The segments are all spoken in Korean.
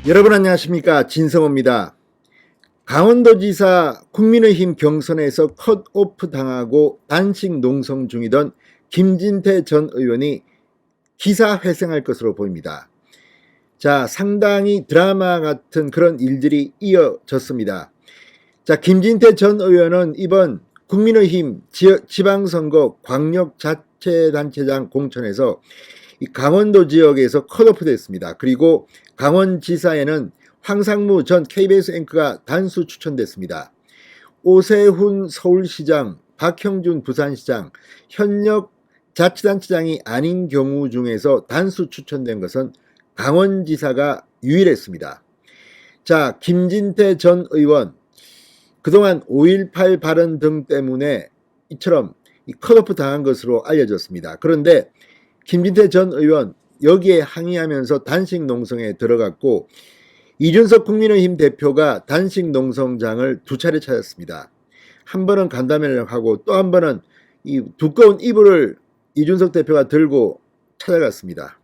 여러분 안녕하십니까, 진성호입니다. 강원도지사 국민의힘 경선에서 컷오프 당하고 단식 농성 중이던 김진태 전 의원이 기사회생할 것으로 보입니다. 자, 상당히 드라마 같은 그런 일들이 이어졌습니다. 자, 김진태 전 의원은 이번 국민의힘 지방선거 광역자치단체장 공천에서 이 강원도 지역에서 컷오프 됐습니다. 그리고 강원지사에는 황상무 전 KBS 앵커가 단수 추천됐습니다. 오세훈 서울시장, 박형준 부산시장, 현역 자치단체장이 아닌 경우 중에서 단수 추천된 것은 강원지사가 유일했습니다. 자, 김진태 전 의원, 그동안 5.18 발언 등 때문에 이처럼 컷오프 당한 것으로 알려졌습니다. 그런데 김진태 전 의원 여기에 항의하면서 단식 농성에 들어갔고, 이준석 국민의힘 대표가 단식 농성장을 두 차례 찾았습니다. 한 번은 간담회를 하고 또 한 번은 이 두꺼운 이불을 이준석 대표가 들고 찾아갔습니다.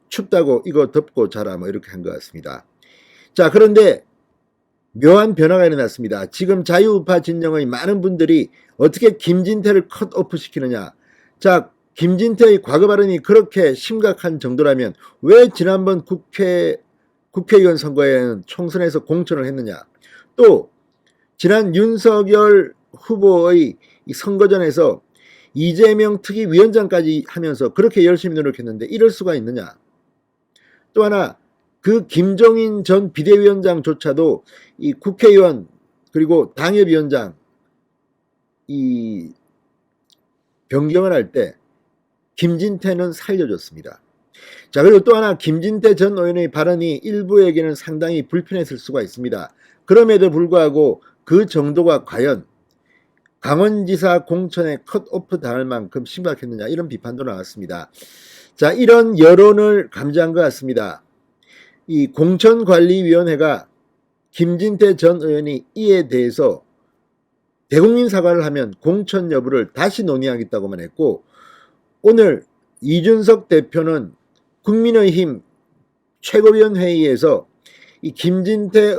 춥다고 이거 덮고 자라 뭐 이렇게 한 것 같습니다. 자, 그런데 묘한 변화가 일어났습니다. 지금 자유우파 진영의 많은 분들이 어떻게 김진태를 컷오프 시키느냐. 자, 김진태의 과거 발언이 그렇게 심각한 정도라면 왜 지난번 국회의원 선거에는 총선에서 공천을 했느냐. 또 지난 윤석열 후보의 선거전에서 이재명 특위위원장까지 하면서 그렇게 열심히 노력했는데 이럴 수가 있느냐. 또 하나, 그 김종인 전 비대위원장조차도 이 국회의원 그리고 당협위원장 이 변경을 할 때 김진태는 살려줬습니다. 자, 그리고 또 하나, 김진태 전 의원의 발언이 일부에게는 상당히 불편했을 수가 있습니다. 그럼에도 불구하고 그 정도가 과연 강원지사 공천에 컷오프 당할 만큼 심각했느냐, 이런 비판도 나왔습니다. 자, 이런 여론을 감지한 것 같습니다. 이 공천관리위원회가 김진태 전 의원이 이에 대해서 대국민 사과를 하면 공천 여부를 다시 논의하겠다고만 했고, 오늘 이준석 대표는 국민의힘 최고위원 회의에서 이 김진태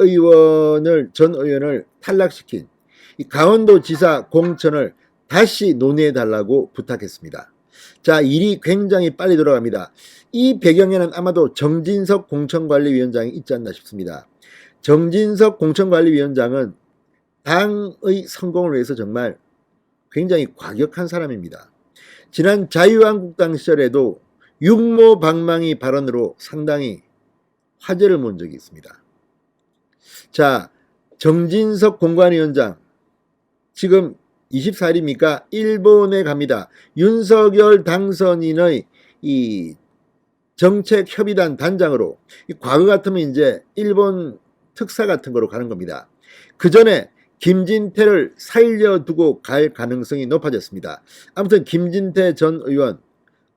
전 의원을 탈락시킨 이 강원도지사 공천을 다시 논의해달라고 부탁했습니다. 자, 일이 굉장히 빨리 돌아갑니다. 이 배경에는 아마도 정진석 공천관리위원장이 있지 않나 싶습니다. 정진석 공천관리위원장은 당의 성공을 위해서 정말 굉장히 과격한 사람입니다. 지난 자유한국당 시절에도 육모방망이 발언으로 상당히 화제를 모은 적이 있습니다. 자, 정진석 공관위원장 지금 24일입니까? 일본에 갑니다. 윤석열 당선인의 이 정책협의단 단장으로, 과거 같으면 이제 일본 특사 같은 거로 가는 겁니다. 그 전에 김진태를 살려두고 갈 가능성이 높아졌습니다. 아무튼 김진태 전 의원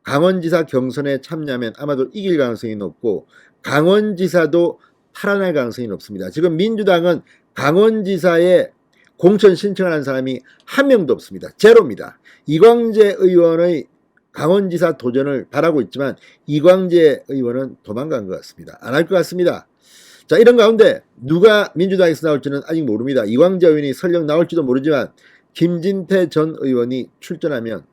강원지사 경선에 참여하면 아마도 이길 가능성이 높고 강원지사도 탈환할 가능성이 높습니다. 지금 민주당은 강원지사에 공천 신청을 한 사람이 한 명도 없습니다. 제로입니다. 이광재 의원의 강원지사 도전을 바라고 있지만 이광재 의원은 도망간 것 같습니다. 안 할 것 같습니다. 자, 이런 가운데 누가 민주당에서 나올지는 아직 모릅니다. 이광재 의원이 설령 나올지도 모르지만 김진태 전 의원이 출전하면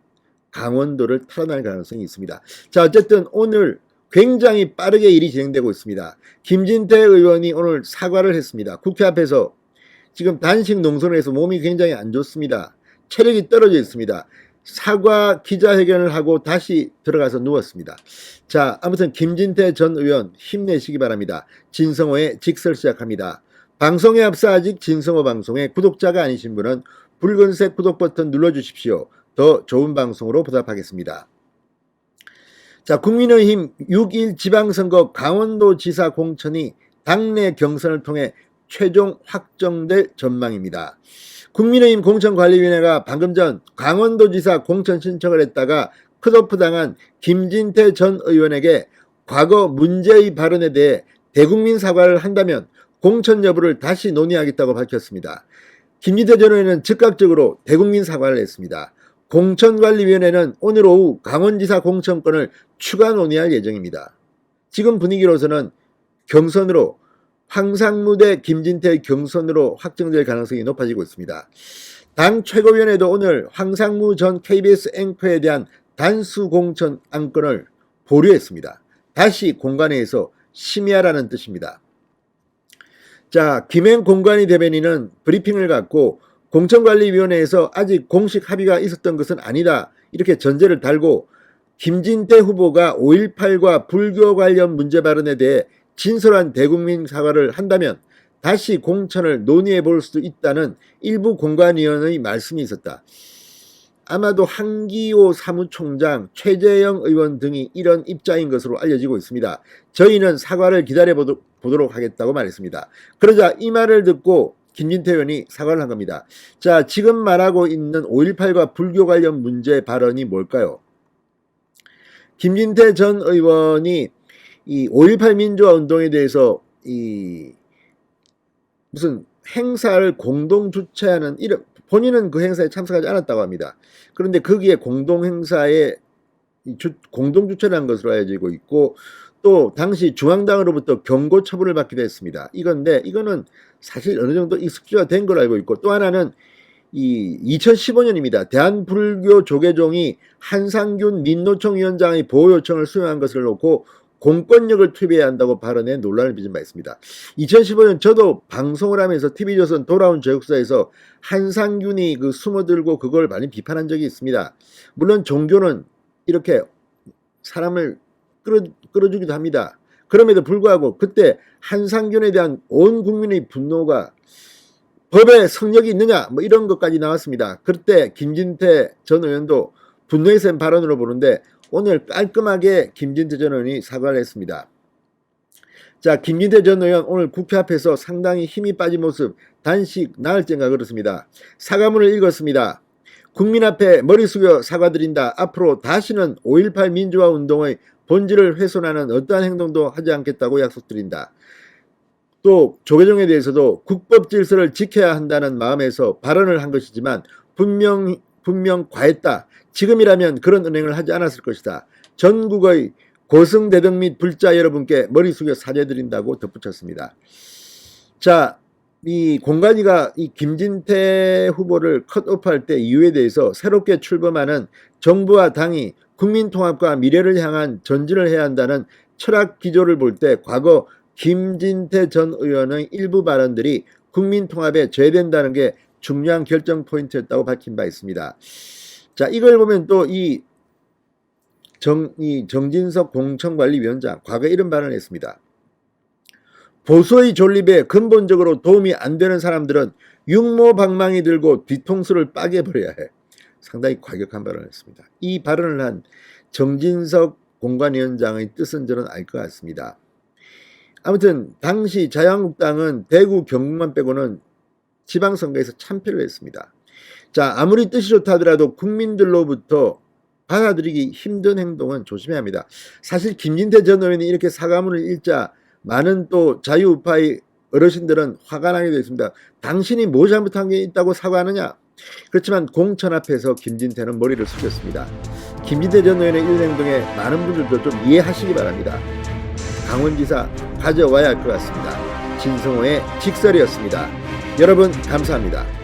강원도를 탈환할 가능성이 있습니다. 자, 어쨌든 오늘 굉장히 빠르게 일이 진행되고 있습니다. 김진태 의원이 오늘 사과를 했습니다. 국회 앞에서 지금 단식 농성을 해서 몸이 굉장히 안 좋습니다. 체력이 떨어져 있습니다. 사과 기자회견을 하고 다시 들어가서 누웠습니다. 자, 아무튼 김진태 전 의원 힘내시기 바랍니다. 진성호의 직설 시작합니다. 방송에 앞서 아직 진성호 방송의 구독자가 아니신 분은 붉은색 구독 버튼 눌러주십시오. 더 좋은 방송으로 보답하겠습니다. 자, 국민의힘 6.1 지방선거 강원도지사 공천이 당내 경선을 통해 최종 확정될 전망입니다. 국민의힘 공천관리위원회가 방금 전 강원도지사 공천 신청을 했다가 컷오프 당한 김진태 전 의원에게 과거 문제의 발언에 대해 대국민 사과를 한다면 공천 여부를 다시 논의하겠다고 밝혔습니다. 김진태 전 의원은 즉각적으로 대국민 사과를 했습니다. 공천관리위원회는 오늘 오후 강원지사 공천권을 추가 논의할 예정입니다. 지금 분위기로서는 경선으로 황상무 대 김진태의 경선으로 확정될 가능성이 높아지고 있습니다. 당 최고위원회도 오늘 황상무 전 KBS 앵커에 대한 단수 공천 안건을 보류했습니다. 다시 공관위에서 심의하라는 뜻입니다. 자, 김행 공관위 대변인은 브리핑을 갖고 공천관리위원회에서 아직 공식 합의가 있었던 것은 아니다, 이렇게 전제를 달고 김진태 후보가 5.18과 불교 관련 문제 발언에 대해 진솔한 대국민 사과를 한다면 다시 공천을 논의해 볼 수도 있다는 일부 공관위원의 말씀이 있었다. 아마도 한기호 사무총장, 최재형 의원 등이 이런 입장인 것으로 알려지고 있습니다. 저희는 사과를 기다려 보도록 하겠다고 말했습니다. 그러자 이 말을 듣고 김진태 의원이 사과를 한 겁니다. 자, 지금 말하고 있는 5.18과 불교 관련 문제 발언이 뭘까요? 김진태 전 의원이 이 5.18 민주화 운동에 대해서 이 무슨 행사를 공동 주최하는 이런, 본인은 그 행사에 참석하지 않았다고 합니다. 그런데 거기에 공동 행사에 공동 주최를 한 것으로 알려지고 있고, 또 당시 중앙당으로부터 경고 처분을 받기도 했습니다. 이거는 사실 어느 정도 익숙지화된 걸로 알고 있고, 또 하나는 이 2015년입니다. 대한불교 조계종이 한상균 민노총 위원장의 보호 요청을 수용한 것을 놓고 공권력을 투입해야 한다고 발언해 논란을 빚은 바 있습니다. 2015년 저도 방송을 하면서 TV조선 돌아온 저역사에서 한상균이 그 숨어들고 그걸 많이 비판한 적이 있습니다. 물론 종교는 이렇게 사람을 끌어주기도 합니다. 그럼에도 불구하고 그때 한상균에 대한 온 국민의 분노가 법에 성력이 있느냐 뭐 이런 것까지 나왔습니다. 그때 김진태 전 의원도 분노에 센 발언으로 보는데 오늘 깔끔하게 김진태 전 의원이 사과를 했습니다. 자, 김진태 전 의원 오늘 국회 앞에서 상당히 힘이 빠진 모습, 단식 나흘째인가 그렇습니다. 사과문을 읽었습니다. 국민 앞에 머리 숙여 사과드린다. 앞으로 다시는 5.18 민주화 운동의 본질을 훼손하는 어떠한 행동도 하지 않겠다고 약속드린다. 또 조계종에 대해서도 국법 질서를 지켜야 한다는 마음에서 발언을 한 것이지만 분명 과했다. 지금이라면 그런 은행을 하지 않았을 것이다. 전국의 고승대등 및 불자 여러분께 머리 숙여 사죄드린다고 덧붙였습니다. 자, 이 공관위가 이 김진태 후보를 컷오프할 때 이유에 대해서 새롭게 출범하는 정부와 당이 국민통합과 미래를 향한 전진을 해야 한다는 철학 기조를 볼 때 과거 김진태 전 의원의 일부 발언들이 국민통합에 제외된다는 게 중요한 결정 포인트였다고 밝힌 바 있습니다. 자, 이걸 보면 또 이 정진석 공천관리위원장 과거에 이런 발언을 했습니다. 보수의 존립에 근본적으로 도움이 안 되는 사람들은 육모방망이 들고 뒤통수를 빠개버려야 해. 상당히 과격한 발언을 했습니다. 이 발언을 한 정진석 공관위원장의 뜻은 저는 알 것 같습니다. 아무튼 당시 자유한국당은 대구 경북만 빼고는 지방선거에서 참패를 했습니다. 자, 아무리 뜻이 좋다 하더라도 국민들로부터 받아들이기 힘든 행동은 조심해야 합니다. 사실 김진태 전 의원이 이렇게 사과문을 읽자 많은 또 자유우파의 어르신들은 화가 나게 됐습니다. 당신이 뭐 잘못한 게 있다고 사과하느냐? 그렇지만 공천 앞에서 김진태는 머리를 숙였습니다. 김진태 전 의원의 이런 행동에 많은 분들도 좀 이해하시기 바랍니다. 강원지사 가져와야 할 것 같습니다. 진성호의 직설이었습니다. 여러분 감사합니다.